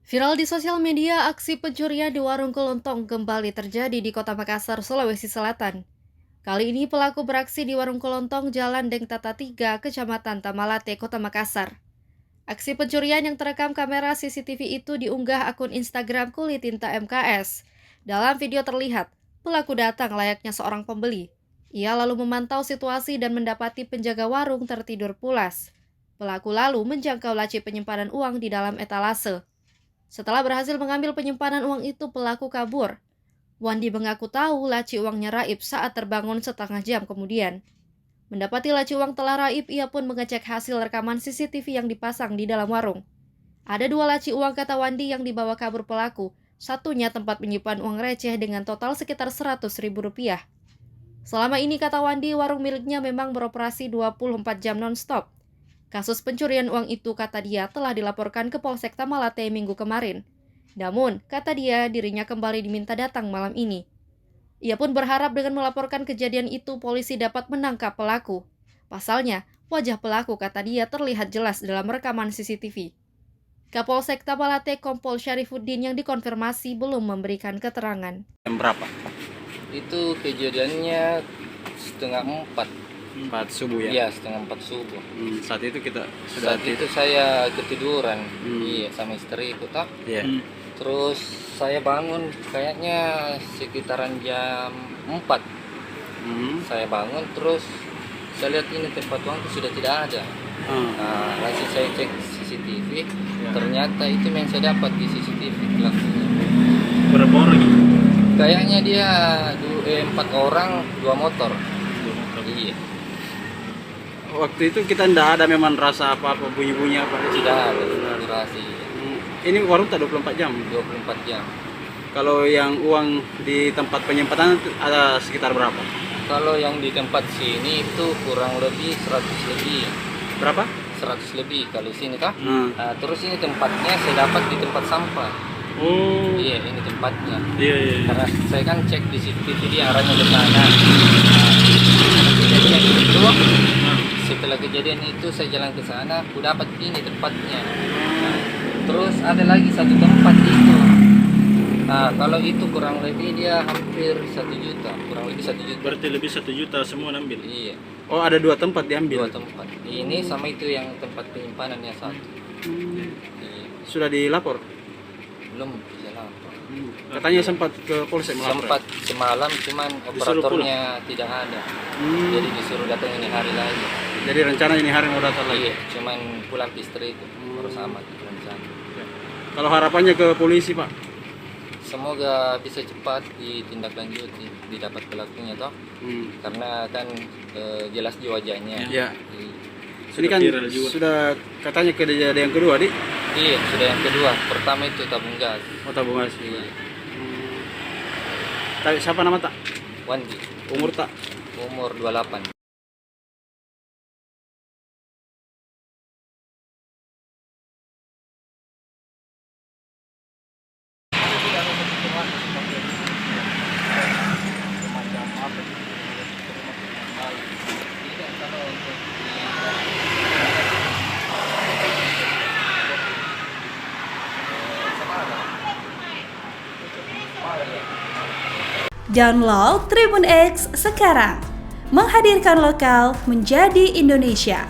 Viral di sosial media, aksi pencurian di warung kelontong kembali terjadi di Kota Makassar, Sulawesi Selatan. Kali ini pelaku beraksi di warung kelontong Jalan Deng Tata 3, Kecamatan Tamalate, Kota Makassar. Aksi pencurian yang terekam kamera CCTV itu diunggah akun Instagram Kulitinta MKS. Dalam video terlihat, pelaku datang layaknya seorang pembeli. Ia lalu memantau situasi dan mendapati penjaga warung tertidur pulas. Pelaku lalu menjangkau laci penyimpanan uang di dalam etalase. Setelah berhasil mengambil penyimpanan uang itu, pelaku kabur. Wandi mengaku tahu laci uangnya raib saat terbangun setengah jam kemudian. Mendapati laci uang telah raib, ia pun mengecek hasil rekaman CCTV yang dipasang di dalam warung. Ada 2 laci uang, kata Wandi, yang dibawa kabur pelaku. Satunya tempat menyimpan uang receh dengan total sekitar Rp100.000. Selama ini, kata Wandi, warung miliknya memang beroperasi 24 jam non-stop. Kasus pencurian uang itu, kata dia, telah dilaporkan ke Polsek Tamalate minggu kemarin. Namun, kata dia, dirinya kembali diminta datang malam ini. Ia pun berharap dengan melaporkan kejadian itu, polisi dapat menangkap pelaku. Pasalnya, wajah pelaku, kata dia, terlihat jelas dalam rekaman CCTV. Kapolsek Tamalate Kompol Syarifuddin yang dikonfirmasi belum memberikan keterangan. Jam berapa? Itu kejadiannya 3:30. 4 subuh ya? Iya, 3:30 subuh. Saat itu kita sudah Saat itu saya ketiduran, iya, sama istriku tak. Iya. Terus saya bangun kayaknya sekitaran jam 4. Saya bangun, terus saya lihat ini tempat uang itu sudah tidak ada. Nah, langsung saya cek CCTV, ternyata itu yang saya dapat di CCTV pelakunya. Berapa orang itu? Kayaknya dia 4 orang, 2 motor. Iya. Waktu itu kita tidak ada memang rasa apa-apa, bunyi-bunyi apa? Tidak ada durasi. Ini warung tak 24 jam? 24 jam. Kalau yang uang di tempat penyimpanan ada sekitar berapa? Kalau yang di tempat sini itu kurang lebih 100 lebih. Berapa? 100 lebih kalau sini kah? Hmm. Terus ini tempatnya saya dapat di tempat sampah. Oh. Iya, ini tempatnya. Iya. Karena saya kan cek di CCTV dia arahnya ke sana. Kejadian itu, setelah kejadian itu saya jalan ke sana, aku dapat ini tempatnya. Terus ada lagi satu tempat itu. Nah, kalau itu kurang lebih dia hampir 1 juta, kurang lebih 1 juta. Berarti lebih 1 juta semua ambil? Iya. Oh, ada 2 tempat diambil? 2 tempat. Ini sama itu yang tempat penyimpanannya 1. Iya. Sudah dilapor? Belum bisa lapor. Katanya sempat ke polsek melapor? Sempat semalam, cuman operatornya tidak ada. Jadi disuruh datang ini hari lagi. Jadi rencana ini hari mau datang lagi? Iya, cuman pulang ke istri itu, harus amat rencana. Kalau harapannya ke polisi, Pak? Semoga bisa cepat ditindaklanjuti, didapat pelakunya toh. Karena kan jelas di wajahnya. Iya. Iya. Ini kan sudah katanya kejadian yang kedua, Dik? Iya, sudah yang kedua. Pertama itu tabung gas. Oh, tabung gas. Iya. Siapa nama tak? Wandi. Umur tak? Umur 28. Download Tribun X sekarang, menghadirkan lokal menjadi Indonesia.